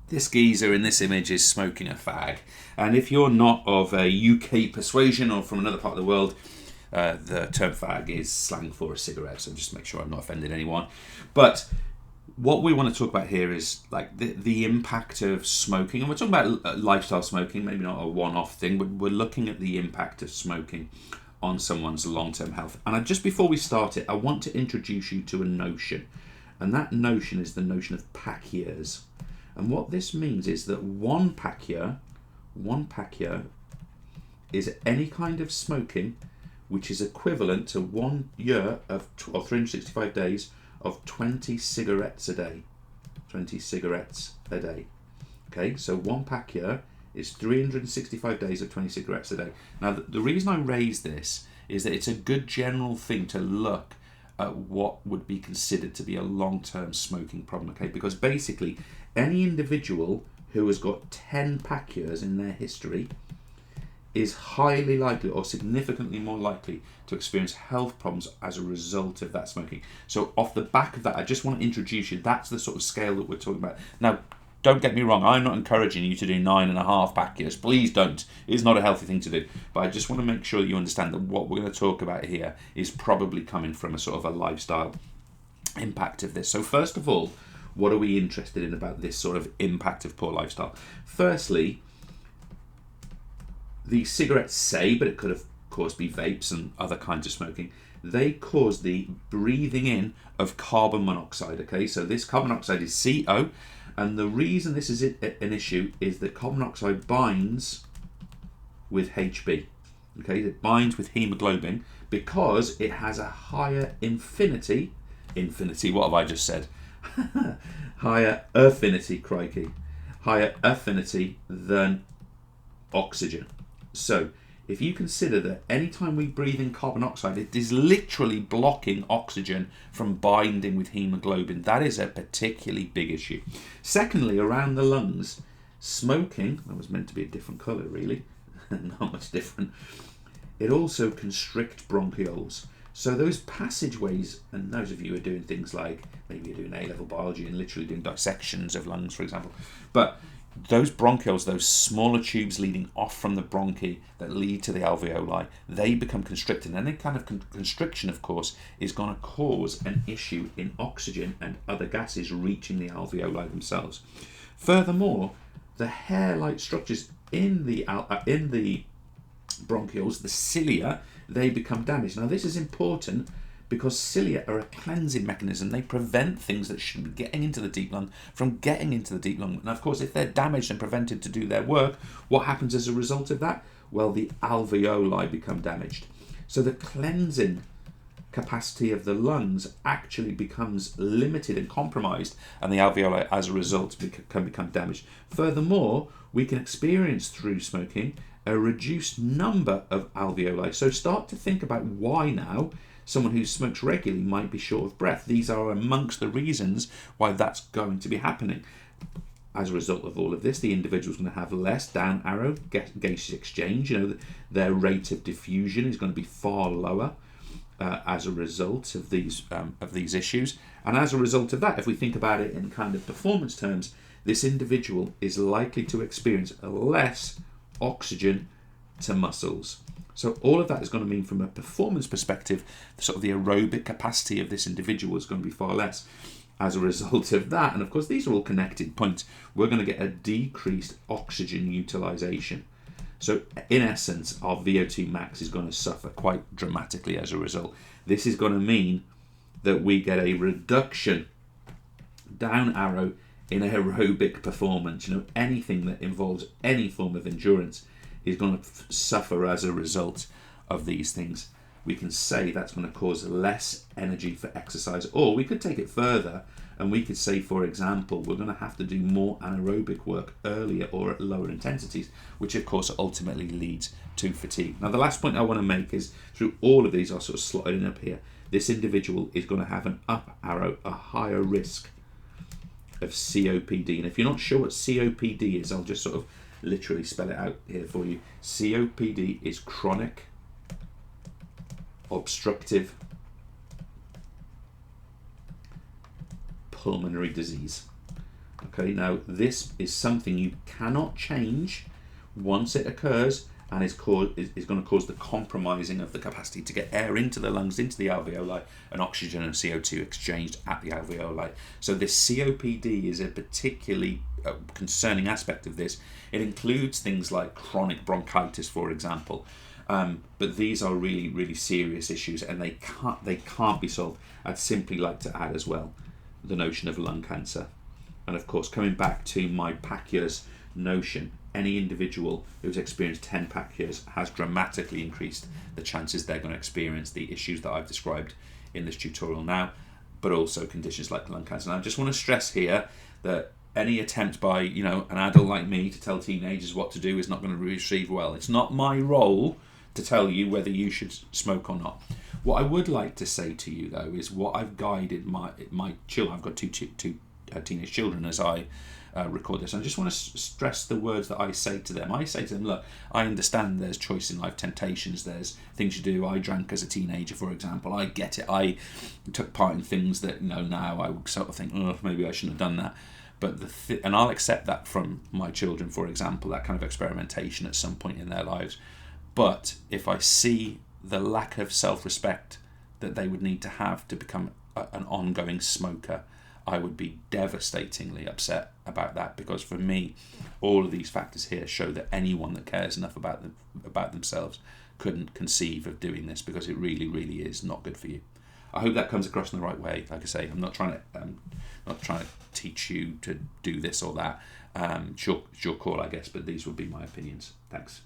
This geezer in this image is smoking a fag. And if you're not of a UK persuasion or from another part of the world, the term fag is slang for a cigarette, so just make sure I'm not offending anyone. But what we want to talk about here is like the impact of smoking, and we're talking about lifestyle smoking, maybe not a one-off thing, but we're looking at the impact of smoking on someone's long-term health. And just before we start it, I want to introduce you to a notion, and that notion is the notion of pack years. And what this means is that one pack year is any kind of smoking which is equivalent to 1 year of or 365 days of 20 cigarettes a day. 20 cigarettes a day. Okay, so one pack year is 365 days of 20 cigarettes a day. Now, the reason I raise this is that it's a good general thing to look at what would be considered to be a long-term smoking problem, okay? Because basically, any individual who has got 10 pack years in their history is highly likely or significantly more likely to experience health problems as a result of that smoking. So off the back of that, I just want to introduce you, that's the sort of scale that we're talking about. Now, don't get me wrong, I'm not encouraging you to do 9.5 pack years. Please don't. It's not a healthy thing to do. But I just want to make sure that you understand that what we're going to talk about here is probably coming from a sort of a lifestyle impact of this. So first of all, what are we interested in about this sort of impact of poor lifestyle? Firstly, the cigarettes say, but it could of course be vapes and other kinds of smoking, they cause the breathing in of carbon monoxide, okay? So this carbon monoxide is CO, and the reason this is an issue is that carbon monoxide binds with HB, okay? It binds with hemoglobin because it has a higher affinity, what have I just said? Higher affinity, crikey. Higher affinity than oxygen. So if you consider that anytime we breathe in carbon dioxide, it is literally blocking oxygen from binding with hemoglobin. That is a particularly big issue. Secondly, around the lungs, smoking, that was meant to be a different colour really, not much different, it also constricts bronchioles. So those passageways, and those of you who are doing things like, maybe you're doing A-level biology and literally doing dissections of lungs, for example, but those bronchioles, those smaller tubes leading off from the bronchi that lead to the alveoli, they become constricted. And any kind of constriction, of course, is going to cause an issue in oxygen and other gases reaching the alveoli themselves. Furthermore, the hair-like structures in the bronchioles, the cilia, they become damaged. Now, this is important because cilia are a cleansing mechanism. They prevent things that should be getting into the deep lung from getting into the deep lung. And of course, if they're damaged and prevented to do their work, what happens as a result of that? Well, the alveoli become damaged. So the cleansing capacity of the lungs actually becomes limited and compromised, and the alveoli, as a result, can become damaged. Furthermore, we can experience through smoking a reduced number of alveoli. So start to think about why now someone who smokes regularly might be short of breath. These are amongst the reasons why that's going to be happening. As a result of all of this, the individual is going to have less down arrow gaseous exchange. Their rate of diffusion is going to be far lower as a result of these issues. And as a result of that, if we think about it in kind of performance terms, this individual is likely to experience less oxygen to muscles. So all of that is going to mean, from a performance perspective, sort of the aerobic capacity of this individual is going to be far less. As a result of that, and of course these are all connected points, we're going to get a decreased oxygen utilization. So in essence, our VO2 max is going to suffer quite dramatically as a result. This is going to mean that we get a reduction, down arrow, in aerobic performance. Anything that involves any form of endurance is going to suffer as a result of these things. We can say that's going to cause less energy for exercise, or we could take it further and we could say, for example, we're going to have to do more anaerobic work earlier or at lower intensities, which of course ultimately leads to fatigue. Now, the last point I want to make is, through all of these, I'll sort of slot it up here, this individual is going to have an up arrow, a higher risk of COPD. And if you're not sure what COPD is, I'll just sort of literally spell it out here for you. COPD is chronic obstructive pulmonary disease. Okay, now this is something you cannot change once it occurs, and is going to cause the compromising of the capacity to get air into the lungs, into the alveoli, and oxygen and CO2 exchanged at the alveoli. So this COPD is a particularly concerning aspect of this. It includes things like chronic bronchitis, for example, but these are really, really serious issues, and they can't be solved. I'd simply like to add as well the notion of lung cancer. And of course, coming back to my pack years notion, any individual who's experienced 10 pack years has dramatically increased the chances they're going to experience the issues that I've described in this tutorial now, but also conditions like lung cancer. And I just want to stress here that any attempt by an adult like me to tell teenagers what to do is not going to receive well. It's not my role to tell you whether you should smoke or not. What I would like to say to you though is what I've guided my children. I've got two teenage children as I record this. I just want to stress the words that I say to them. I say to them, look, I understand there's choice in life, temptations, there's things you do. I drank as a teenager, for example. I get it. I took part in things that now I would sort of think, oh, maybe I shouldn't have done that. But and I'll accept that from my children, for example, that kind of experimentation at some point in their lives. But if I see the lack of self-respect that they would need to have to become an ongoing smoker, I would be devastatingly upset about that, because for me, all of these factors here show that anyone that cares enough about themselves couldn't conceive of doing this, because it really, really is not good for you. I hope that comes across in the right way. Like I say, I'm not trying to teach you to do this or that. It's your call, I guess, but these would be my opinions. Thanks.